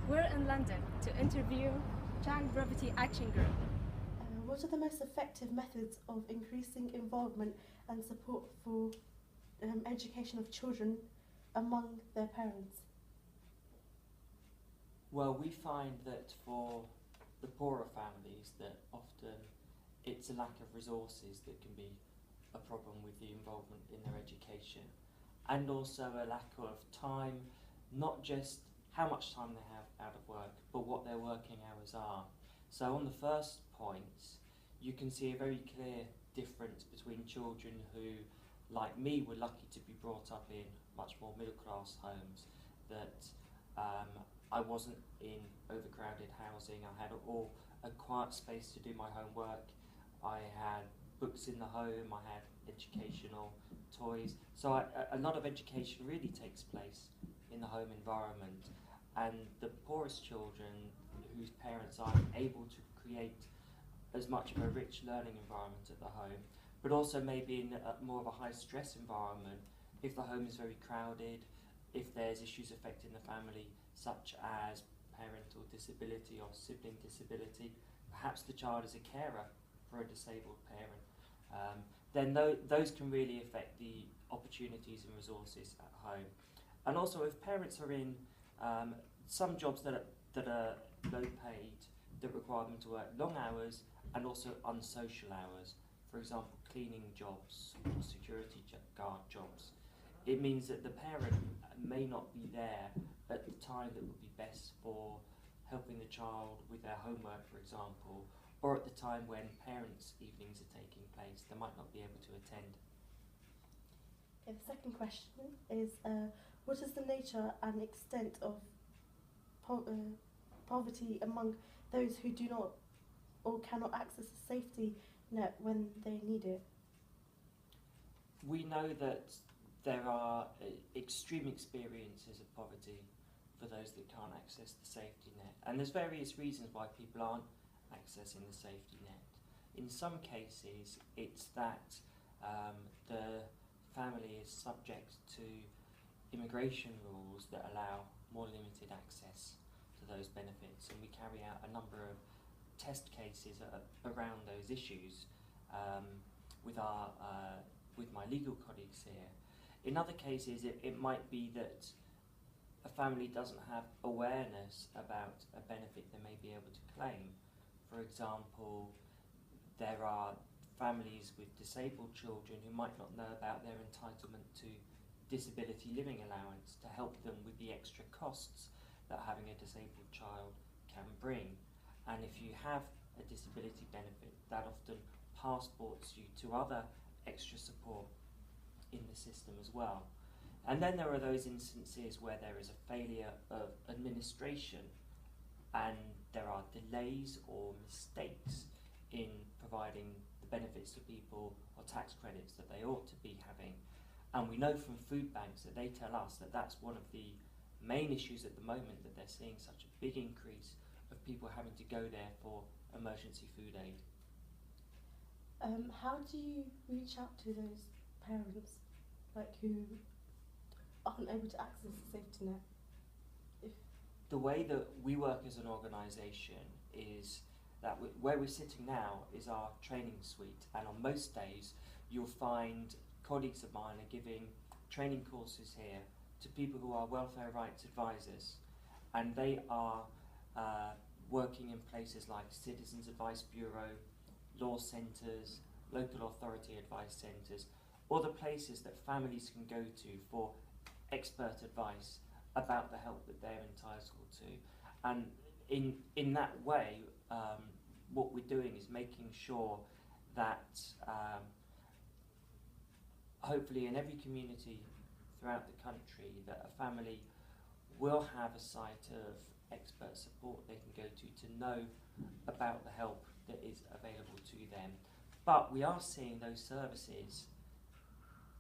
We're in London to interview Child Poverty Action Group. What are the most effective methods of increasing involvement and support for education of children among their parents? Well, we find that for the poorer families that often it's a lack of resources that can be a problem with the involvement in their education, and also a lack of time, not just how much time they have out of work, but what their working hours are. So on the first point, you can see a very clear difference between children who, like me, were lucky to be brought up in much more middle class homes, that I wasn't in overcrowded housing. I had a quiet space to do my homework. I had books in the home. I had educational toys. So a lot of education really takes place in the home environment. And the poorest children whose parents aren't able to create as much of a rich learning environment at the home, but also maybe in more of a high stress environment, if the home is very crowded, if there's issues affecting the family such as parental disability or sibling disability, perhaps the child is a carer for a disabled parent, then those can really affect the opportunities and resources at home. And also if parents are in some jobs that are low paid, that require them to work long hours and also unsocial hours, for example cleaning jobs or security guard jobs, it means that the parent may not be there at the time that would be best for helping the child with their homework, for example, or at the time when parents' evenings are taking place, they might not be able to attend. Okay, the second question is, what is the nature and extent of poverty among those who do not or cannot access a safety net when they need it? We know that there are extreme experiences of poverty for those that can't access the safety net, and there's various reasons why people aren't accessing the safety net. In some cases it's that the family is subject to immigration rules that allow more limited access to those benefits, and we carry out a number of test cases around those issues with my legal colleagues here. In other cases it might be that a family doesn't have awareness about a benefit they may be able to claim. For example, there are families with disabled children who might not know about their entitlement to disability living allowance to help them with the extra costs that having a disabled child can bring. And if you have a disability benefit, that often passports you to other extra support in the system as well. And then there are those instances where there is a failure of administration and there are delays or mistakes in providing the benefits to people or tax credits that they ought to be having. And we know from food banks that they tell us that that's one of the main issues at the moment, that they're seeing such a big increase of people having to go there for emergency food aid. How do you reach out to those parents who aren't able to access the safety net? The way that we work as an organisation is that where we're sitting now is our training suite, and on most days you'll find colleagues of mine are giving training courses here to people who are welfare rights advisors, and they are working in places like Citizens Advice Bureau, law centres, local authority advice centres, or the places that families can go to for expert advice about the help that they're entitled to. And in that way, what we're doing is making sure that hopefully in every community throughout the country that a family will have a site of expert support they can go to know about the help that is available to them. But we are seeing those services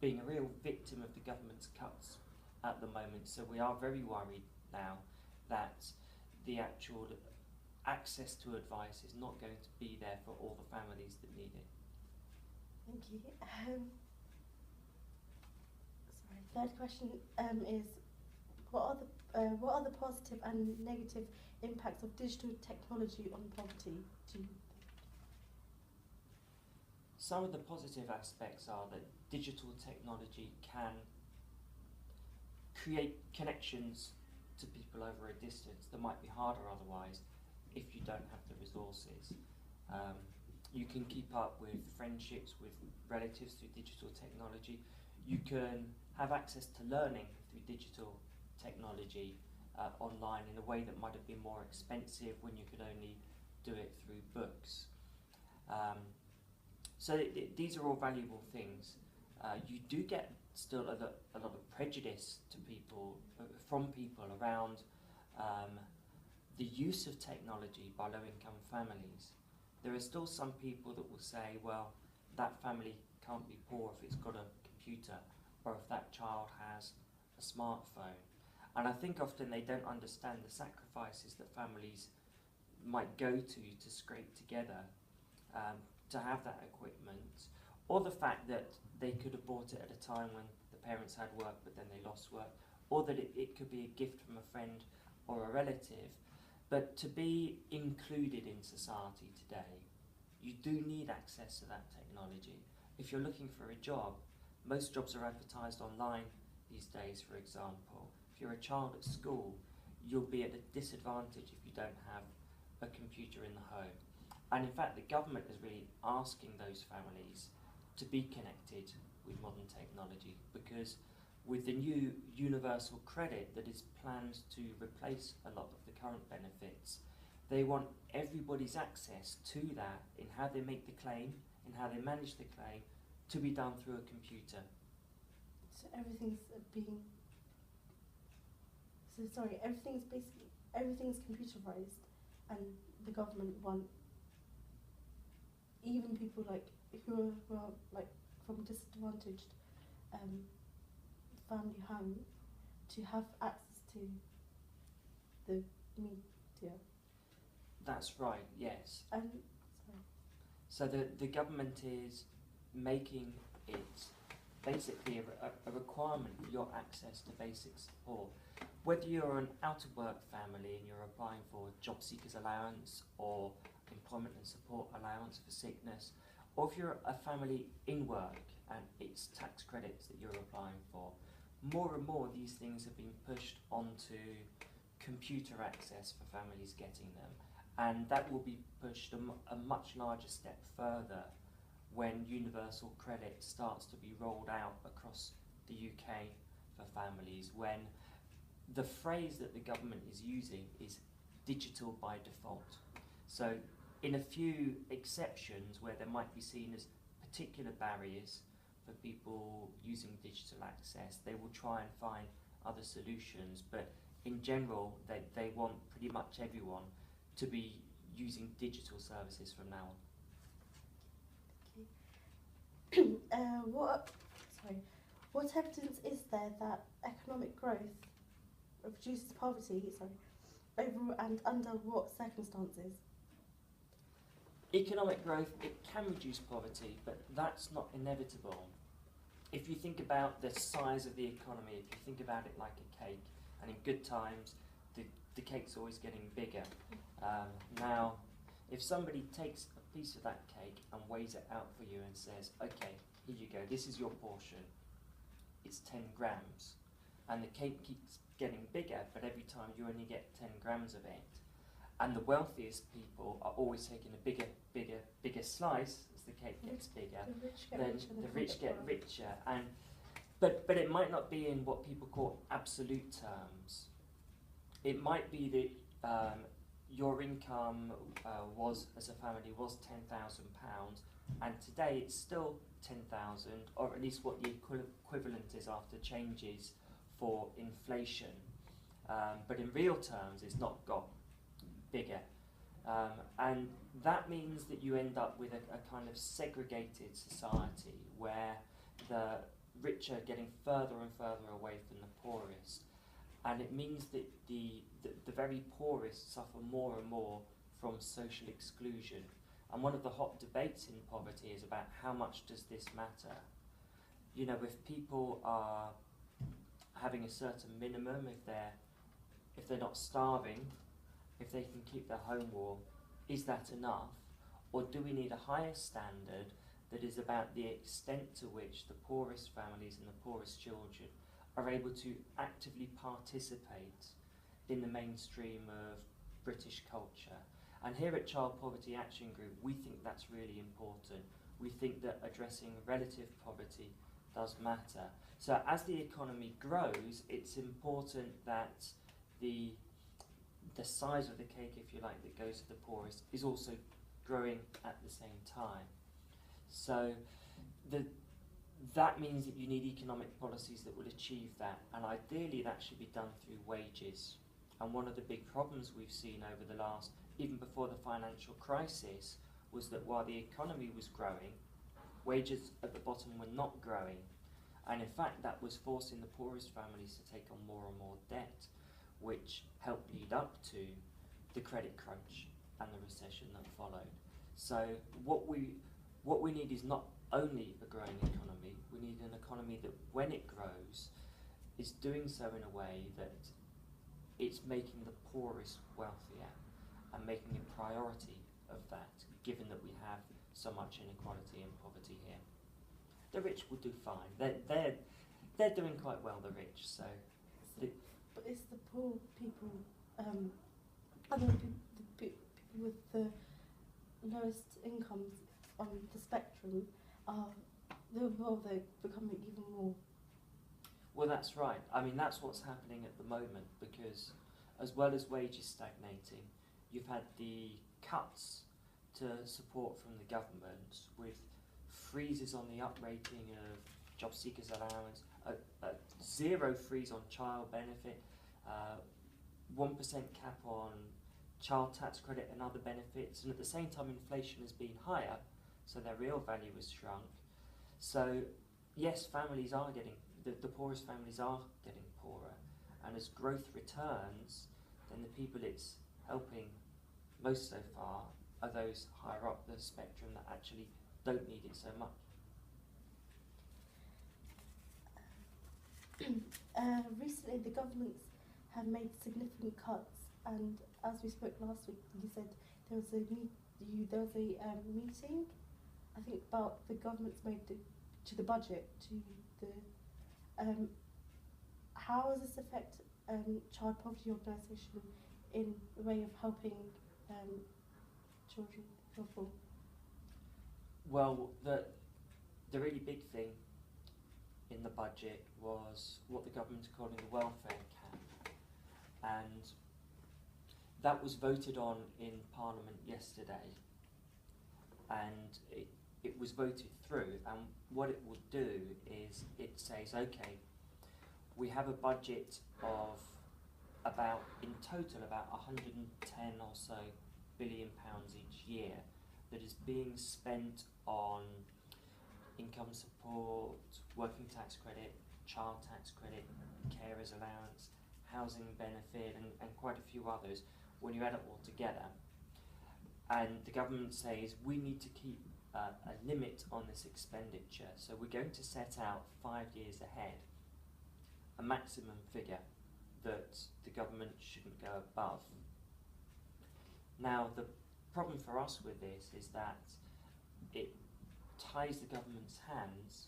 being a real victim of the government's cuts at the moment, so we are very worried now that the actual access to advice is not going to be there for all the families that need it. Thank you. Third question is, what are what are the positive and negative impacts of digital technology on poverty? Do you Some of the positive aspects are that digital technology can create connections to people over a distance that might be harder otherwise if you don't have the resources. You can keep up with friendships with relatives through digital technology. You can have access to learning through digital technology online in a way that might have been more expensive when you could only do it through books. So these are all valuable things. You do get still a lot of prejudice to people, from people around the use of technology by low-income families. There are still some people that will say, well, that family can't be poor if it's got a computer or if that child has a smartphone. And I think often they don't understand the sacrifices that families might go to scrape together to have that equipment, or the fact that they could have bought it at a time when the parents had work but then they lost work, or that it could be a gift from a friend or a relative. But to be included in society today, you do need access to that technology. If you're looking for a job, most jobs are advertised online these days, for example. If you're a child at school, you'll be at a disadvantage if you don't have a computer in the home. And in fact, the government is really asking those families to be connected with modern technology, because with the new universal credit that is planned to replace a lot of the current benefits, they want everybody's access to that in how they make the claim, in how they manage the claim, to be done through a computer. So everything's everything's computerized, and the government want even people like who are like from disadvantaged family home to have access to the media. That's right, yes. Sorry. So the government is making it basically a requirement for your access to basic support. Whether you're an out-of-work family and you're applying for job seekers allowance or employment and support allowance for sickness, or if you're a family in work and it's tax credits that you're applying for, more and more these things have been pushed onto computer access for families getting them, and that will be pushed a much larger step further when universal credit starts to be rolled out across the UK for families, when the phrase that the government is using is digital by default. So in a few exceptions where there might be seen as particular barriers for people using digital access, they will try and find other solutions, but in general they want pretty much everyone to be using digital services from now on. What evidence is there that economic growth reduces poverty, over and under what circumstances? Economic growth, it can reduce poverty, but that's not inevitable. If you think about the size of the economy, if you think about it like a cake, and in good times, the cake's always getting bigger. Now, if somebody takes a piece of that cake and weighs it out for you and says, okay, here you go, this is your portion, it's 10 grams, and the cake keeps getting bigger, but every time you only get 10 grams of it, and the wealthiest people are always taking a bigger slice as the cake gets bigger, then the rich get richer. But it might not be in what people call absolute terms. It might be that your income was, as a family, was £10,000, and today it's still 10,000, or at least what the equivalent is after changes for inflation. But in real terms, it's not got bigger. And that means that you end up with a kind of segregated society where the rich are getting further and further away from the poorest. And it means that the very poorest suffer more and more from social exclusion. And one of the hot debates in poverty is about how much does this matter. You know, if people are having a certain minimum, if they're if they're not starving, if they can keep their home warm, is that enough? Or do we need a higher standard that is about the extent to which the poorest families and the poorest children are able to actively participate in the mainstream of British culture? And here at Child Poverty Action Group, we think that's really important. We think that addressing relative poverty does matter. So as the economy grows, it's important that the size of the cake, if you like, that goes to the poorest is also growing at the same time. So that means that you need economic policies that will achieve that, and ideally that should be done through wages. And one of the big problems we've seen over the last, even before the financial crisis, was that while the economy was growing, wages at the bottom were not growing. And in fact, that was forcing the poorest families to take on more and more debt, which helped lead up to the credit crunch and the recession that followed. So what we need is not only a growing economy, we need an economy that when it grows is doing so in a way that it's making the poorest wealthier and making a priority of that, given that we have so much inequality and poverty here. The rich will do fine. They're doing quite well, the rich. So, but it's the poor people, other people with the lowest incomes on the spectrum they're becoming even more. Well, that's right. I mean, that's what's happening at the moment, because as well as wages stagnating, you've had the cuts to support from the government with freezes on the uprating of job seekers allowance, a zero freeze on child benefit, 1% cap on child tax credit and other benefits, and at the same time inflation has been higher, so their real value has shrunk. So yes, families are getting, the poorest families are getting poorer, and as growth returns, then the people it's helping most so far are those higher up the spectrum that actually don't need it so much. Recently, the governments have made significant cuts, and as we spoke last week, you said there was a meeting, I think, about the government's made to the budget, to the how does this affect child poverty organisation in the way of helping children who are poor? Well, the really big thing in the budget was what the government's calling the welfare cap, and that was voted on in Parliament yesterday, and it was voted through, and what it will do is it says, okay, we have a budget of about, in total, about 110 or so billion pounds each year that is being spent on income support, working tax credit, child tax credit, carers allowance, housing benefit, and quite a few others when you add it all together. And the government says we need to keep a limit on this expenditure, so we're going to set out 5 years ahead a maximum figure that the government shouldn't go above. Now, the problem for us with this is that it ties the government's hands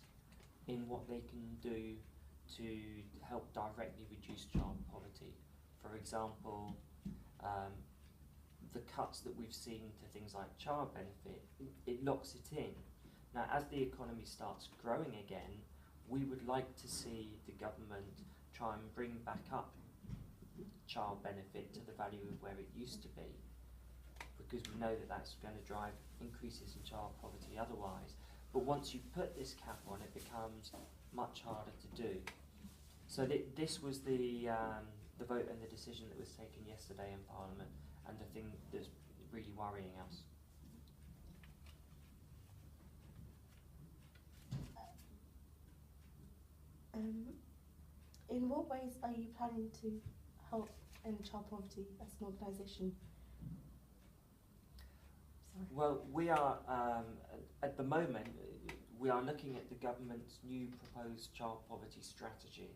in what they can do to help directly reduce child poverty. For example, the cuts that we've seen to things like child benefit, it locks it in. Now, as the economy starts growing again, we would like to see the government try and bring back up child benefit to the value of where it used to be, because we know that that's going to drive increases in child poverty otherwise. But once you put this cap on, it becomes much harder to do. So this was the vote and the decision that was taken yesterday in Parliament, and the thing that's really worrying us. In what ways are you planning to help end child poverty as an organisation? Well, we are, at the moment, we are looking at the government's new proposed child poverty strategy,